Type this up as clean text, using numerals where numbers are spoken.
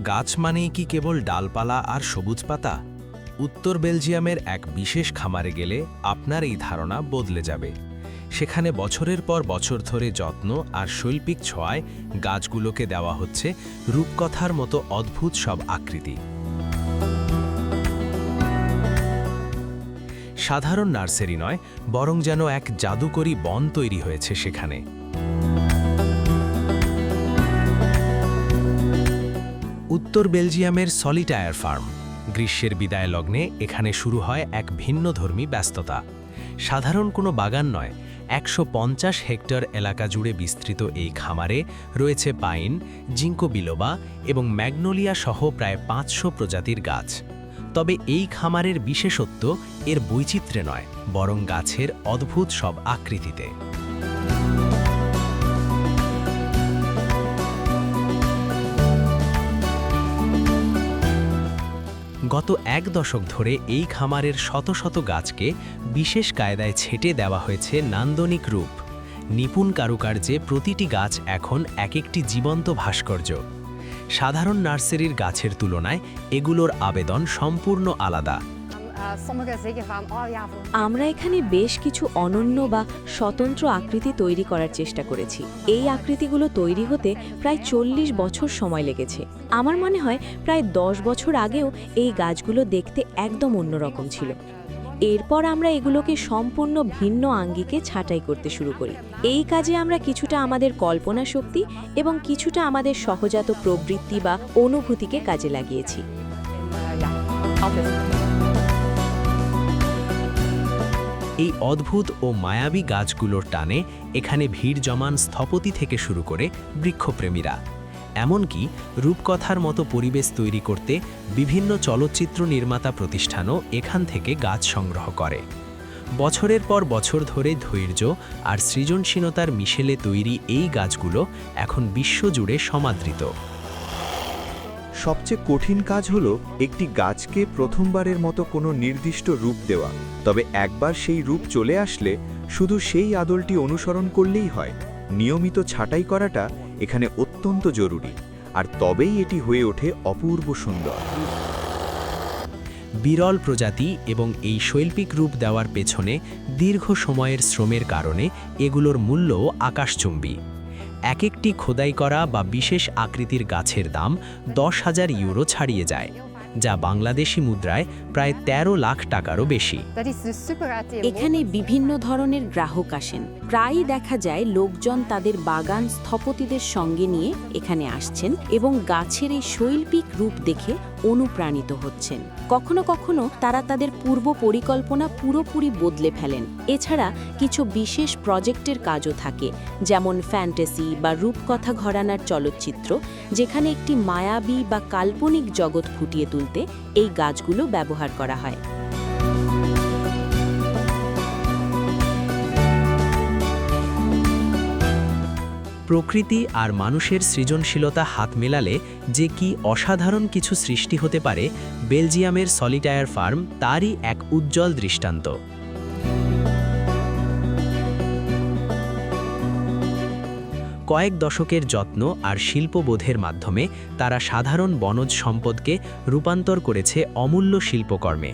গাছ মানেই কি কেবল ডালপালা আর সবুজ পাতা? উত্তর বেলজিয়ামের এক বিশেষ খামারে গেলে আপনার এই ধারণা বদলে যাবে। সেখানে বছরের পর বছর ধরে যত্ন আর শৈল্পিক ছোঁয়ায় গাছগুলোকে দেওয়া হচ্ছে রূপকথার মতো অদ্ভুত সব আকৃতি। সাধারণ নার্সারি নয়, বরং যেন এক জাদুকরী বন তৈরি হয়েছে সেখানে। উত্তর বেলজিয়ামের সলিটায়ার ফার্ম। গ্রীষ্মের বিদায় লগ্নে এখানে শুরু হয় এক ভিন্নধর্মী ব্যস্ততা। সাধারণ কোনো বাগান নয়, ১৫০ হেক্টর এলাকা জুড়ে বিস্তৃত এই খামারে রয়েছে পাইন, জিঙ্কো বিলোবা এবং ম্যাগনোলিয়া সহ প্রায় ৫০০ প্রজাতির গাছ। তবে এই খামারের বিশেষত্ব এর বৈচিত্র্যে নয়, বরং গাছের অদ্ভুত সব আকৃতিতে। গত এক দশক ধরে এই খামারের শত শত গাছকে বিশেষ কায়দায় ছেটে দেওয়া হয়েছে নান্দনিক রূপ। নিপুণ কারুকার্যে প্রতিটি গাছ এখন এক একটি জীবন্ত ভাস্কর্য। সাধারণ নার্সারির গাছের তুলনায় এগুলোর আবেদন সম্পূর্ণ আলাদা। আমরা এখানে বেশ কিছু অনন্য বা স্বতন্ত্র আকৃতি তৈরি করার চেষ্টা করেছি। এই আকৃতিগুলো তৈরি হতে প্রায় ৪০ বছর সময় লেগেছে। আমার মনে হয় প্রায় ১০ বছর আগেও এই গাছগুলো দেখতে একদম অন্যরকম ছিল। এরপর আমরা এগুলোকে সম্পূর্ণ ভিন্ন আঙ্গিকে ছাঁটাই করতে শুরু করি। এই কাজে আমরা কিছুটা আমাদের কল্পনা শক্তি এবং কিছুটা আমাদের সহজাত প্রবৃত্তি বা অনুভূতিকে কাজে লাগিয়েছি। এই অদ্ভুত ও মায়াবী গাছগুলোর টানে এখানে ভিড় জমান স্থপতি থেকে শুরু করে বৃক্ষপ্রেমীরা। এমনকি রূপকথার মতো পরিবেশ তৈরি করতে বিভিন্ন চলচ্চিত্র নির্মাতা প্রতিষ্ঠানও এখান থেকে গাছ সংগ্রহ করে। বছরের পর বছর ধরে ধৈর্য আর সৃজনশীলতার মিশেলে তৈরি এই গাছগুলো এখন বিশ্বজুড়ে সমাদৃত। সবচেয়ে কঠিন কাজ হলো একটি গাছকে প্রথমবারের মতো কোনো নির্দিষ্ট রূপ দেওয়া। তবে একবার সেই রূপ চলে আসলে শুধু সেই আদলটি অনুসরণ করলেই হয়। নিয়মিত ছাঁটাই করাটা এখানে অত্যন্ত জরুরি, আর তবেই এটি হয়ে ওঠে অপূর্ব সুন্দর। বিরল প্রজাতি এবং এই শৈল্পিক রূপ দেওয়ার পেছনে দীর্ঘ সময়ের শ্রমের কারণে এগুলোর মূল্যও আকাশচুম্বী। এক একটি খোদাই করা বা বিশেষ আকৃতির গাছের দাম ১০,০০০ ইউরো ছাড়িয়ে যায়, যা বাংলাদেশি মুদ্রায় প্রায় ১৩ লাখ টাকারও বেশি। এখানে বিভিন্ন ধরনের গ্রাহক আসেন। প্রায়ই দেখা যায় লোকজন তাদের বাগান স্থপতিদের সঙ্গে নিয়ে এখানে আসছেন এবং গাছের এই শৈল্পিক রূপ দেখে অনুপ্রাণিত হচ্ছেন। কখনো কখনো তারা তাদের পূর্ব পরিকল্পনা পুরোপুরি বদলে ফেলেন। এছাড়া কিছু বিশেষ প্রজেক্টের কাজও থাকে, যেমন ফ্যান্টাসি বা রূপকথা ঘরানার চলচ্চিত্র, যেখানে একটি মায়াবী বা কাল্পনিক জগৎ ফুটিয়ে তুলতে এই গাছগুলো ব্যবহার করা হয়। প্রকৃতি আর মানুষের সৃজনশীলতা হাত মেলালে যে কি অসাধারণ কিছু সৃষ্টি হতে পারে, বেলজিয়ামের সলিটায়ার ফার্ম তারই এক উজ্জ্বল দৃষ্টান্ত। কয়েক দশকের যত্ন আর শিল্পবোধের মাধ্যমে তারা সাধারণ বনজ সম্পদকে রূপান্তর করেছে অমূল্য শিল্পকর্মে।